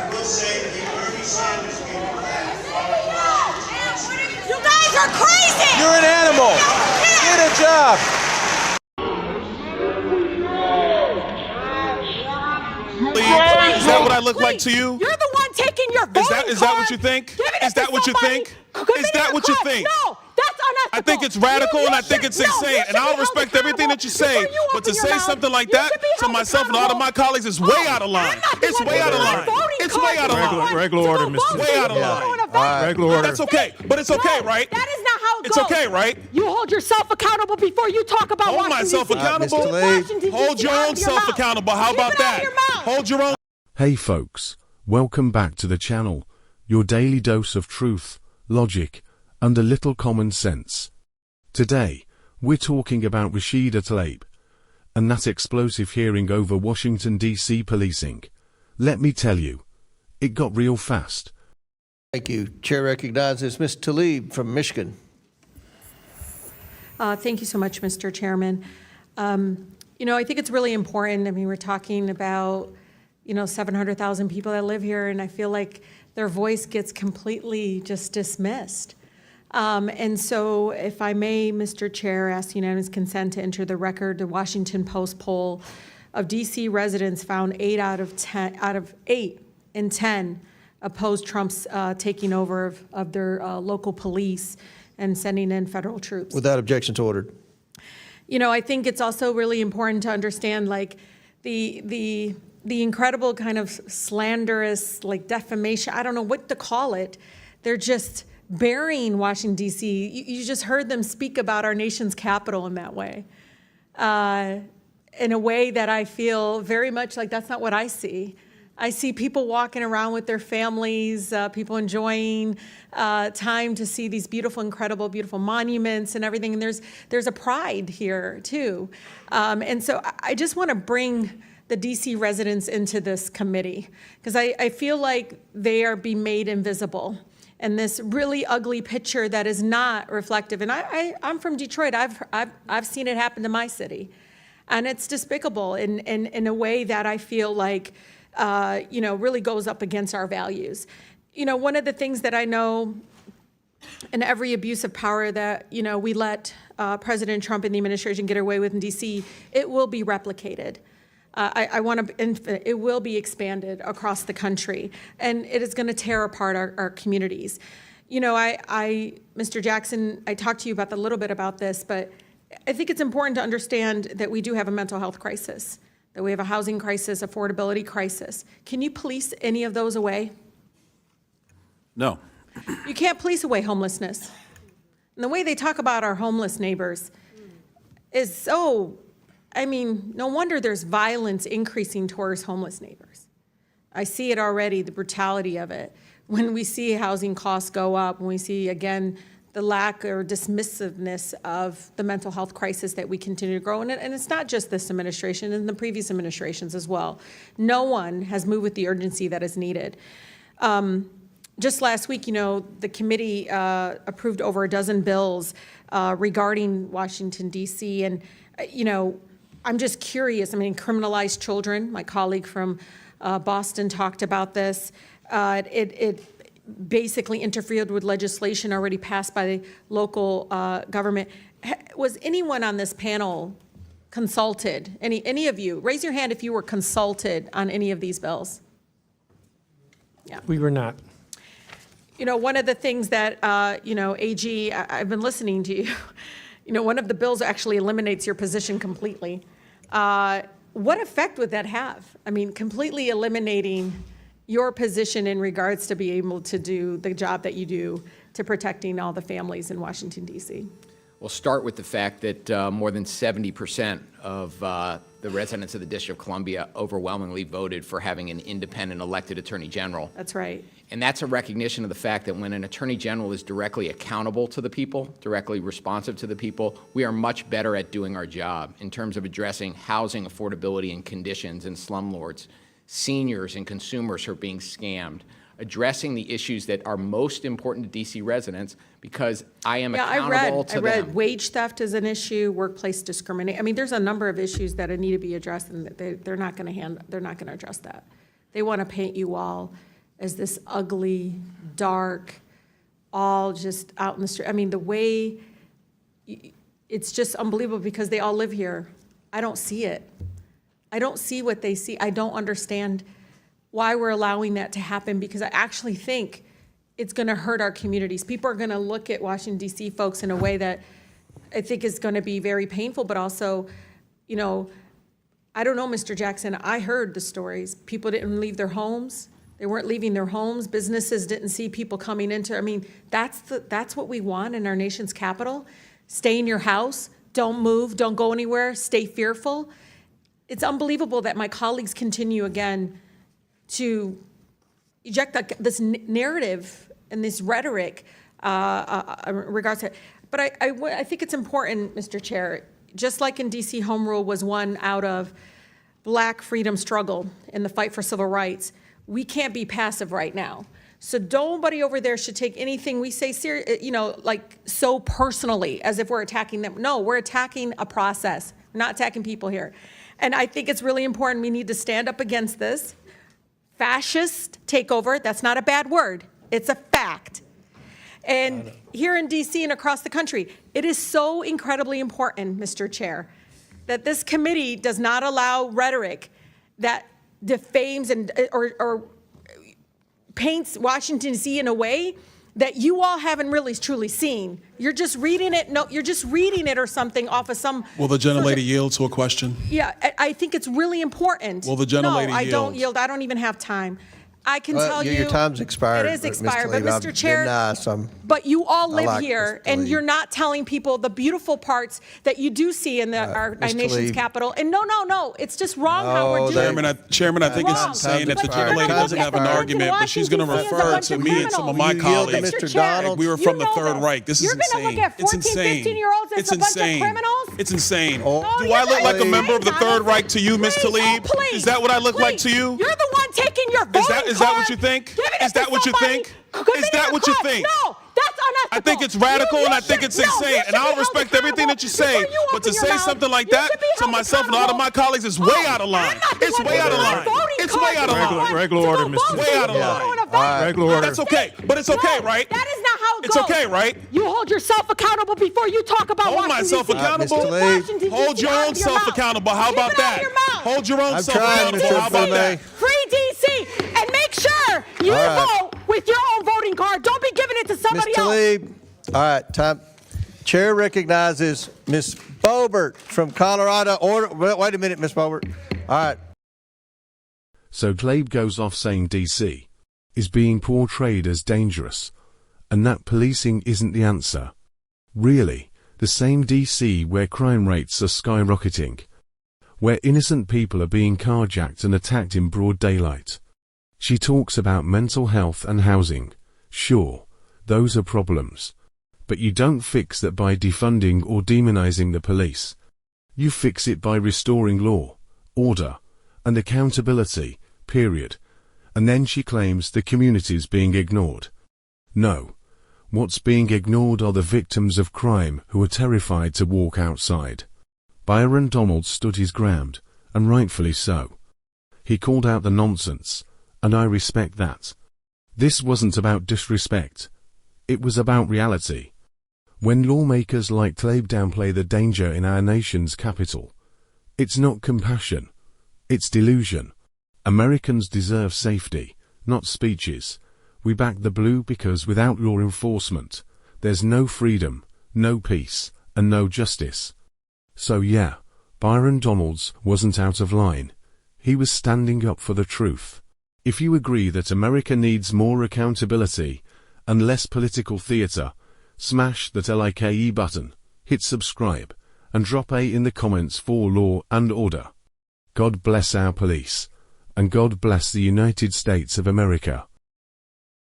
I will say that Bernie Sanders gave You guys are crazy! You're an animal! Get a job! Is that what I look like to you? You're the one taking your voting card. Is that what you think? Is that what you think? Is that what you think? No, that's unethical. I think it's radical and I think it's insane. And I'll respect everything that you say. But to say something like that to myself and all of my colleagues is way out of line. It's way out of line. It's way out of line. Regular order, Mr. Way out of line. Regular order. That's okay. But it's okay, right? That is not how it It's goes. okay, right? You hold yourself accountable before you talk about Hold Washington, myself D.C. accountable. Mr. Tlaib. Hold your own self accountable. How about that? Hold your own. Hey folks, welcome back to the channel, your daily dose of truth, logic, and a little common sense. Today, we're talking about RASHIDA TLAIB, and that explosive hearing over Washington, D.C. policing. Let me tell you, it got real fast. Thank you. Chair recognizes Ms. Tlaib from Michigan. Thank you so much, Mr. Chairman. You know, I think it's really important. I mean, we're talking about 700,000 people that live here, and I feel like their voice gets completely just dismissed. And so, if I may, Mr. Chair, ask unanimous consent to enter the record the Washington Post poll of D.C. residents found 8 out of 8 in 10 opposed Trump's taking over of their local police and sending in federal troops. Without objections ordered. You know, I think it's also really important to understand, like, the incredible kind of slanderous, like, defamation, I don't know what to call it. They're just burying Washington, D.C. You just heard them speak about our nation's capital in that way, in a way that I feel very much like that's not what I see. I see people walking around with their families, people enjoying time to see these beautiful, incredible, beautiful monuments and everything. And there's a pride here, too. And so I just want to bring the D.C. residents into this committee, because I feel like they are being made invisible. And this really ugly picture that is not reflective. And I'm from Detroit. I've seen it happen to my city. And it's despicable in a way that I feel like, really goes up against our values. One of the things that I know in every abuse of power that, we let President Trump and the administration get away with in D.C., it will be replicated. It will be expanded across the country, and it is going to tear apart our communities. Mr. Jackson, I talked to you about a little bit about this, but I think it's important to understand that we do have a mental health crisis, that we have a housing crisis, affordability crisis. Can you police any of those away? No. You can't police away homelessness. And the way they talk about our homeless neighbors is so, no wonder there's violence increasing towards homeless neighbors. I see it already, the brutality of it. When we see housing costs go up, when we see, again, the lack or dismissiveness of the mental health crisis that we continue to grow. And it's not just this administration, and the previous administrations as well. No one has moved with the urgency that is needed. Just last week, the committee approved over a dozen bills regarding Washington, D.C. And, I'm just curious. Criminalize children. My colleague from Boston talked about this. It basically interfered with legislation already passed by the local government. Was anyone on this panel consulted? Any of you? Raise your hand if you were consulted on any of these bills. Yeah. We were not. One of the things that, AG, I've been listening to you. One of the bills actually eliminates your position completely. What effect would that have? Completely eliminating your position in regards to be able to do the job that you do to protecting all the families in Washington, D.C. We'll start with the fact that more than 70% of the residents of the District of Columbia overwhelmingly voted for having an independent elected Attorney General. That's right. And that's a recognition of the fact that when an Attorney General is directly accountable to the people, directly responsive to the people, we are much better at doing our job in terms of addressing housing affordability and conditions in slumlords, seniors and consumers who are being scammed, addressing the issues that are most important to D.C. residents, because I am accountable to them. I read wage theft is an issue, workplace discrimination. There's a number of issues that need to be addressed, and they're not going to address that. They want to paint you all as this ugly, dark, all just out in the street. I mean, the way, it's just unbelievable because they all live here. I don't see it. I don't see what they see. I don't understand why we're allowing that to happen, because I actually think it's going to hurt our communities. People are going to look at Washington, D.C. folks in a way that I think is going to be very painful, but also, you know, I don't know, Mr. Jackson, I heard the stories. People didn't leave their homes. They weren't leaving their homes. Businesses didn't see people coming into, I mean, that's what we want in our nation's capital. Stay in your house, don't move, don't go anywhere, stay fearful. It's unbelievable that my colleagues continue again to eject this narrative and this rhetoric in regards to it. But I think it's important, Mr. Chair, just like in D.C., home rule was one out of Black freedom struggle in the fight for civil rights, we can't be passive right now. So nobody over there should take anything we say like so personally as if we're attacking them. No, we're attacking a process. We're not attacking people here. And I think it's really important we need to stand up against this fascist takeover. That's not a bad word. It's a fact. And here in D.C. and across the country, it is so incredibly important, Mr. Chair, that this committee does not allow rhetoric that defames and or paints Washington, D.C. in a way that you all haven't really truly seen. You're just reading it. No, you're just reading it or something off of some. Will the gentlelady yield to a question? Yeah, I think it's really important. Will the gentlelady yield? No, I don't yield. I don't even have time. I can tell you. Your time's expired. It is expired, but Tlaib, Mr. Chair, nice. but you all live like here, Mr. and Tlaib. you're not telling people the beautiful parts that you do see in our Mr. nation's Tlaib. capital. And no, it's just wrong how we're doing it. Chairman, I think it's Wrong. insane that the But you're gentlelady gonna doesn't look have at an the argument, but she's going to Washington, refer D.C. to as a me bunch and of some of my criminals. You yield to colleagues. Mr. Mr. Chair, Donalds. We were from the you know Third this. Reich. This is You're insane. gonna look at 14, It's insane. 15-year-olds as It's a bunch of insane. criminals? It's insane. Oh. Do you're I look not like a insane, member of the Third Donald. Reich to you, Ms. Please, Tlaib? please, Is that what I look like to please. you? You're the one taking your voting Is that what card, you think? giving it Is that to what you somebody, think? committing Is that a what you crime. think? No, that's unethical. I think it's radical and I think it's insane. And I'll respect everything that you say. But to say something like that to myself and a lot of my colleagues is way out of line. It's way out of line. It's way out of line. Regular order, Mr. Way out of line. Regular order. That's okay. But it's okay, right? That is not how it It's goes. okay, right? You hold yourself accountable before you talk about Hold Washington, myself D.C. accountable. Mr. Tlaib. Washington, D.C. Hold your out own of your self mouth. accountable. How Keep about it out of that? your mouth. Hold your own I'm self trying, accountable. Mr. How about Finlay. that? Free D.C. and make sure you All right. vote with your own voting card. Don't be giving it to somebody Ms. else. Tlaib. All right, time. Chair recognizes Ms. Boebert from Colorado. Wait a minute, Ms. Boebert. All right. So Tlaib goes off saying DC is being portrayed as dangerous, and that policing isn't the answer. Really, the same DC where crime rates are skyrocketing, where innocent people are being carjacked and attacked in broad daylight. She talks about mental health and housing. Sure, those are problems. But you don't fix that by defunding or demonizing the police. You fix it by restoring law, order, and accountability, period. And then she claims the community's being ignored. No. What's being ignored are the victims of crime who are terrified to walk outside. Byron Donalds stood his ground, and rightfully so. He called out the nonsense, and I respect that. This wasn't about disrespect. It was about reality. When lawmakers like Tlaib downplay the danger in our nation's capital, it's not compassion, it's delusion. Americans deserve safety, not speeches. We back the blue because without law enforcement, there's no freedom, no peace, and no justice. So yeah, Byron Donalds wasn't out of line. He was standing up for the truth. If you agree that America needs more accountability and less political theater, smash that LIKE button, hit subscribe, and drop A in the comments for law and order. God bless our police, and God bless the United States of America.